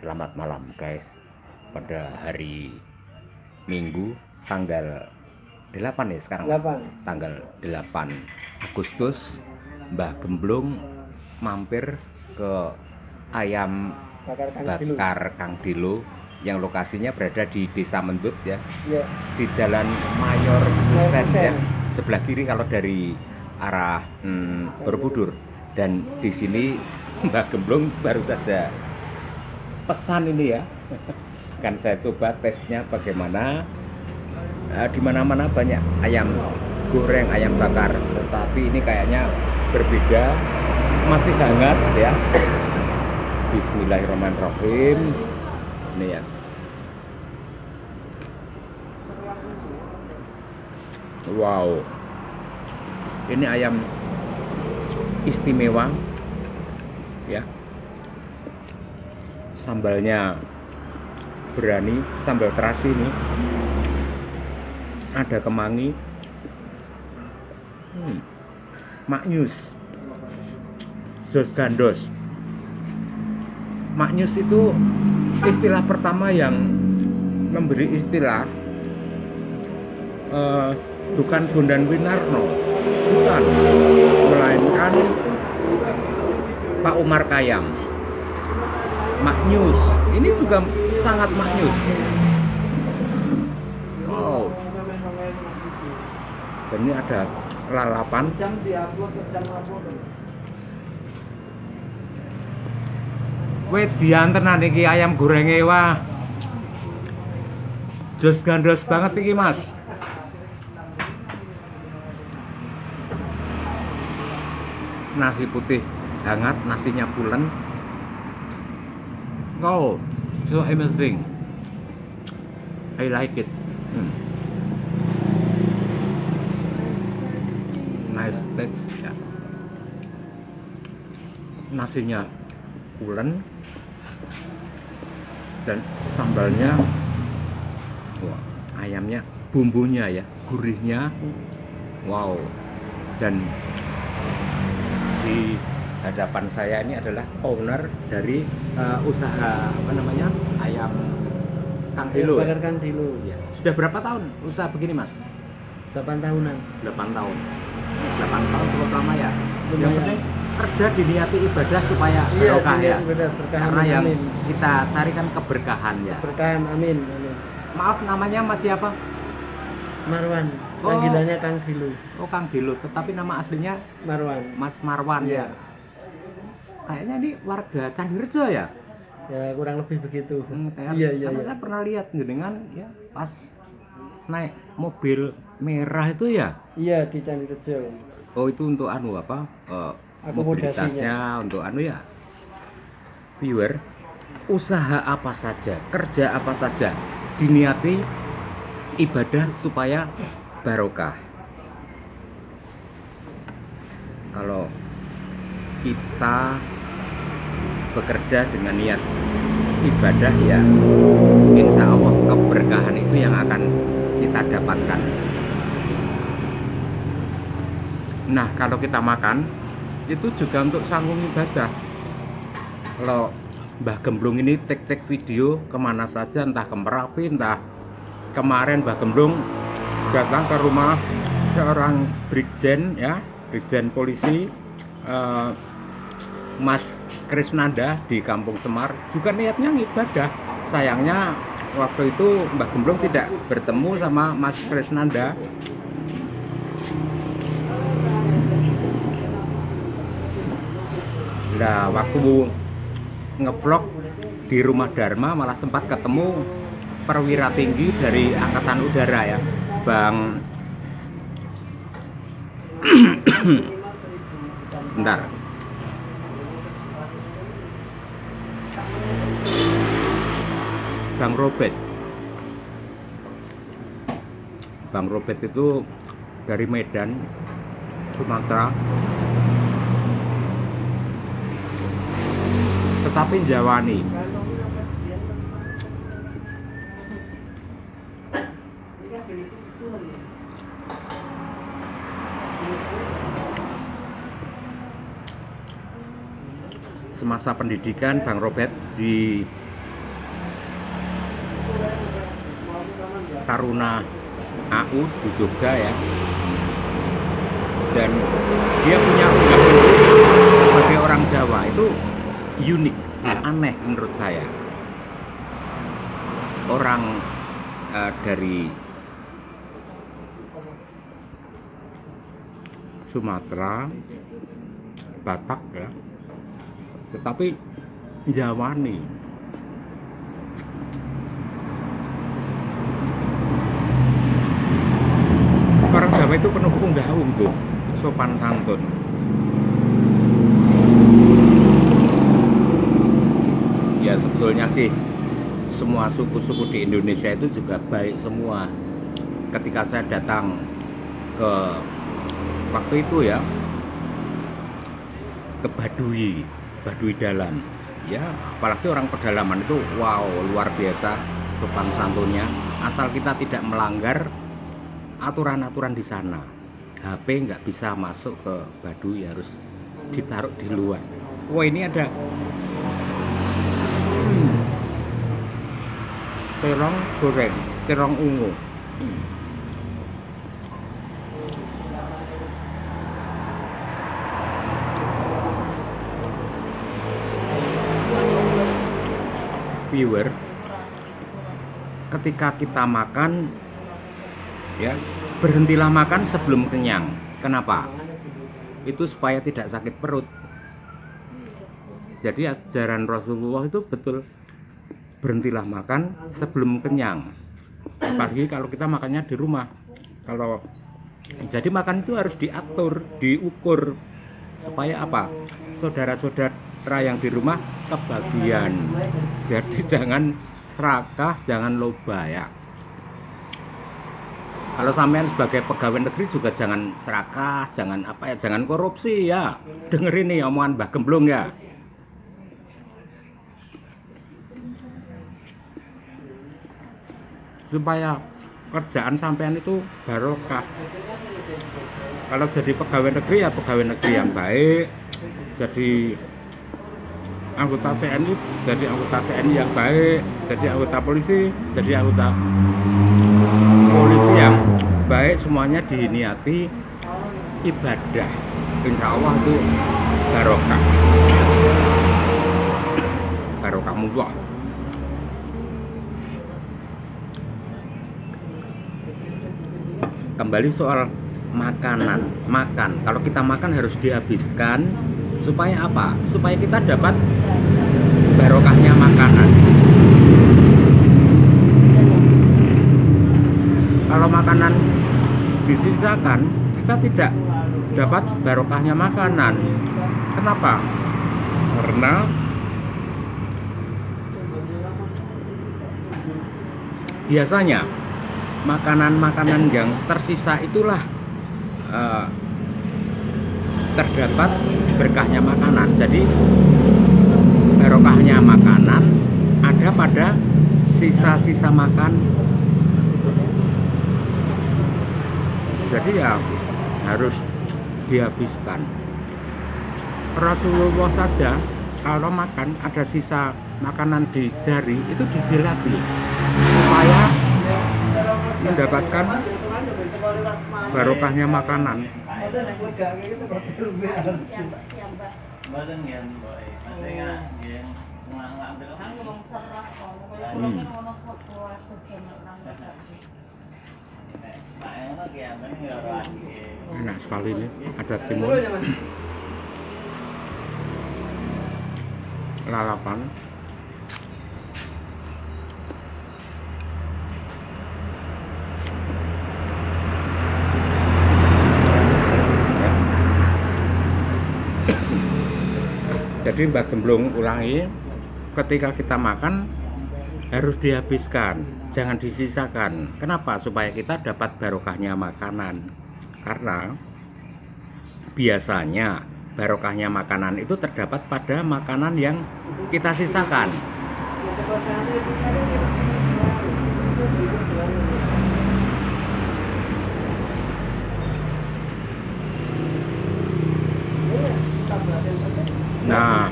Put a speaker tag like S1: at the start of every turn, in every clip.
S1: Selamat malam guys. Pada hari Minggu tanggal 8 ya sekarang.
S2: 8.
S1: Tanggal 8 Agustus Mbah Gemblung mampir ke ayam bakar Kang Dilo yang lokasinya berada di Desa Mendut ya.
S2: Ya.
S1: Di Jalan Mayor Kusen ya. Sebelah kiri kalau dari arah Borobudur. Dan di sini Mbah Gemblung baru saja pesan ini ya. Kan saya coba tesnya bagaimana. Di mana-mana banyak ayam goreng, ayam bakar, tetapi ini kayaknya berbeda, masih hangat ya. Bismillahirrahmanirrahim. Ini ya. Wow. Ini ayam istimewa ya. Sambalnya berani, sambal terasi ini. Ada kemangi. Maknyus. Jos gandos. Maknyus itu istilah pertama yang memberi istilah bukan Bondan Winarno, bukan, melainkan Pak Umar Khayyam. Maknyus, ini juga sangat maknyus. Wow. Dan ini ada lalapan. Wedian tenan iki ayam gorenge wah. Jos gandos banget iki, Mas. Nasi putih hangat, nasinya pulen. Oh, so amazing. I like it. Nice taste ya. Nasinya pulen dan sambalnya, wah, ayamnya, bumbunya ya, gurihnya, wow. Dan di hadapan saya ini adalah owner dari usaha apa namanya, ayam Kang Dilo.
S2: Bakar Kang Dilo.
S1: Ya. Sudah berapa tahun usaha begini, Mas?
S2: 8 tahunan.
S1: 8 tahun. 8 tahun cukup lama ya.
S2: Lumayan.
S1: Yang penting kerja diniati ibadah supaya
S2: Iya,
S1: berkah ya. Karena yang
S2: amin.
S1: kita cari kan keberkahan ya.
S2: Keberkahan, amin, amin.
S1: Maaf, namanya Mas siapa?
S2: Marwan.
S1: Oh.
S2: Panggilannya Kang Dilo.
S1: Oh, Kang Dilo. Tetapi nama aslinya
S2: Marwan.
S1: Mas Marwan
S2: Iya.
S1: ya. Kayaknya ini warga Candirejo ya.
S2: Ya, kurang lebih begitu.
S1: Iya. Karena saya pernah lihat jenengan ya pas naik mobil merah itu ya.
S2: Iya, di Candirejo.
S1: Oh, itu untuk anu apa? Mobilitasnya untuk anu ya. Viewer, usaha apa saja, kerja apa saja diniati ibadah supaya barokah. Kalau kita bekerja dengan niat ibadah ya, insya Allah keberkahan itu yang akan kita dapatkan. Nah, kalau kita makan itu juga untuk sanggung ibadah. Kalau Mbah Gemblung ini tek-tek video kemana saja, entah ke Merapi, entah kemarin Mbah Gemblung datang ke rumah seorang brigjen ya, brigjen polisi Mas Krisnanda di Kampung Semar, juga niatnya ibadah. Sayangnya waktu itu Mbah Gemblung tidak bertemu sama Mas Krisnanda. Nah, waktu ngevlog di rumah Dharma malah sempat ketemu perwira tinggi dari Angkatan Udara ya, Bang. Sebentar. Bang Robert. Bang Robert itu dari Medan, Sumatera. Tetapi Jawani. Semasa pendidikan Bang Robert di Taruna AU di Jogja ya, dan dia punya ungkapan sebagai orang Jawa itu unik, aneh menurut saya. Orang dari Sumatera, Batak ya, tetapi Jawani. Orang Jawa itu penuh unggah ungguh, sopan santun. Ya sebetulnya sih semua suku-suku di Indonesia itu juga baik semua. Ketika saya datang ke waktu itu ya ke Baduy Dalam ya, apalagi orang pedalaman itu wow, luar biasa sopan santunnya, asal kita tidak melanggar aturan-aturan di sana. HP nggak bisa masuk ke Baduy, harus ditaruh di luar. Wah, ini ada terong goreng, terong ungu. Viewer, ketika kita makan ya, berhentilah makan sebelum kenyang. Kenapa? Itu supaya tidak sakit perut. Jadi ajaran Rasulullah itu betul, berhentilah makan sebelum kenyang. Apalagi kalau kita makannya di rumah. Kalau jadi makan itu harus diatur, diukur, supaya apa? Saudara-saudara yang di rumah kebagian. Jadi jangan serakah, jangan loba ya. Kalau sampean sebagai pegawai negeri juga jangan serakah, jangan apa ya, jangan korupsi ya. Dengerin nih omongan Mbah Gemblong ya. Supaya kerjaan sampean itu barokah. Kalau jadi pegawai negeri ya pegawai negeri yang baik, jadi anggota TNI jadi anggota TNI yang baik, jadi anggota polisi jadi anggota polisi yang baik, semuanya diniati ibadah. Insya Allah itu barokah, barokah mullah. Kembali soal makanan, kalau kita makan harus dihabiskan. Supaya apa? Supaya kita dapat barokahnya makanan. Kalau makanan disisakan, kita tidak dapat barokahnya makanan. Kenapa? Karena biasanya makanan-makanan yang tersisa itulah terdapat berkahnya makanan. Jadi barokahnya makanan ada pada sisa-sisa makan. Jadi ya harus dihabiskan. Rasulullah saja kalau makan ada sisa makanan di jari itu dijilati supaya mendapatkan barokahnya makanan. Enak sekali nih, ada timun, lalapan, jadi Mbak Gemblong ulangi, ketika kita makan harus dihabiskan, jangan disisakan. Kenapa? Supaya kita dapat barokahnya makanan. Karena biasanya barokahnya makanan itu terdapat pada makanan yang kita sisakan. Nah,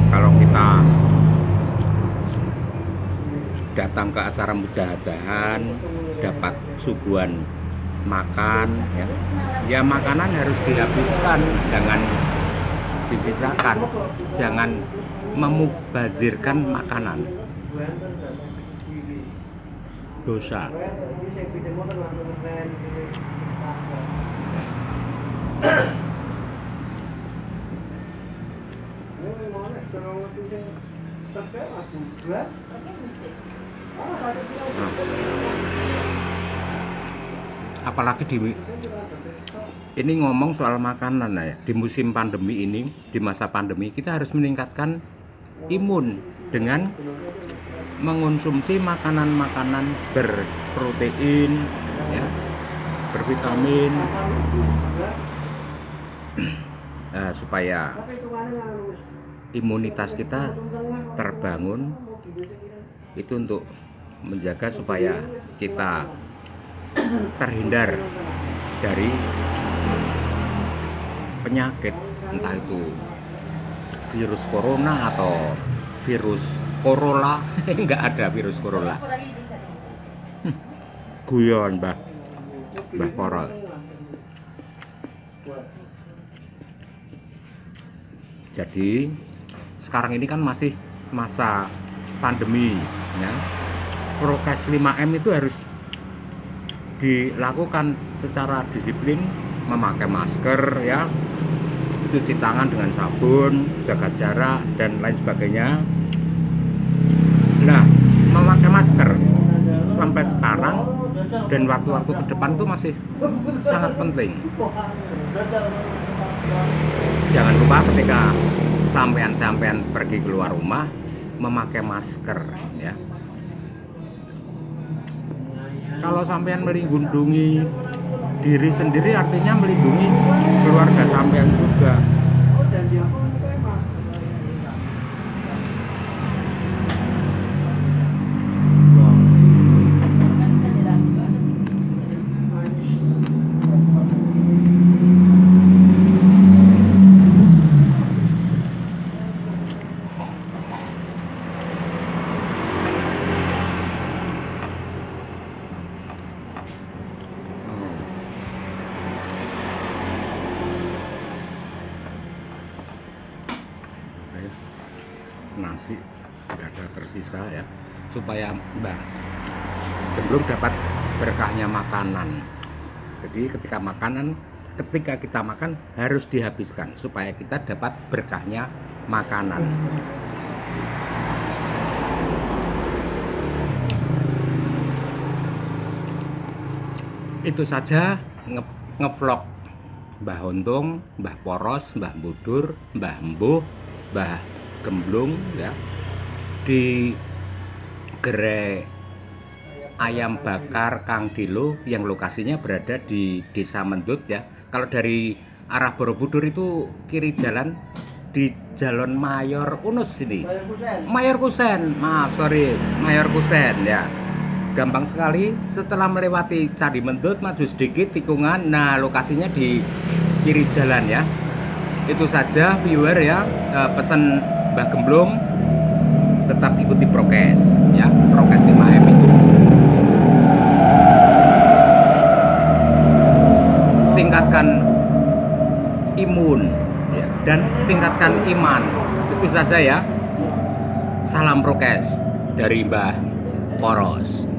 S1: kalau kita datang ke acara mujahadahan dapat suguhan makan ya, ya makanan harus dihabiskan, jangan disisakan, jangan memubazirkan makanan, dosa. Apalagi ini ngomong soal makanan ya, di musim pandemi ini, di masa pandemi kita harus meningkatkan imun dengan mengonsumsi makanan-makanan berprotein ya, bervitamin supaya imunitas kita terbangun, itu untuk menjaga supaya kita terhindar dari penyakit, entah itu virus corona atau virus Corolla. Enggak ada virus Corolla. Guyon Mbah Poros. Jadi sekarang ini kan masih masa pandemi ya. Prokes 5M itu harus dilakukan secara disiplin, memakai masker ya, cuci tangan dengan sabun, jaga jarak dan lain sebagainya. Nah, memakai masker sampai sekarang dan waktu-waktu ke depan itu masih sangat penting. Jangan lupa ketika sampean pergi keluar rumah memakai masker ya. Kalau sampean melindungi diri sendiri, artinya melindungi keluarga sampean juga. Nasi nggak ada tersisa ya, supaya Mbah Gemblung dapat berkahnya makanan. Jadi ketika kita makan harus dihabiskan supaya kita dapat berkahnya makanan. Itu saja ngevlog Mbah Untung, Mbah Poros, Mbah Budur, Mbah Embuh, Mbah Gemblung ya, di gerai ayam bakar Kang Dilo yang lokasinya berada di Desa Mendut ya. Kalau dari arah Borobudur itu kiri jalan di Jalan Mayor Unus ini. Mayor Kusen, maaf sorry, Mayor Kusen ya. Gampang sekali, setelah melewati Candi Mendut maju sedikit tikungan, nah lokasinya di kiri jalan ya. Itu saja viewer ya, pesan Mbah Gemblung tetap ikuti prokes ya, prokes 5M itu. Tingkatkan imun ya, dan tingkatkan iman. Itu saja ya. Salam prokes dari Mbah Poros.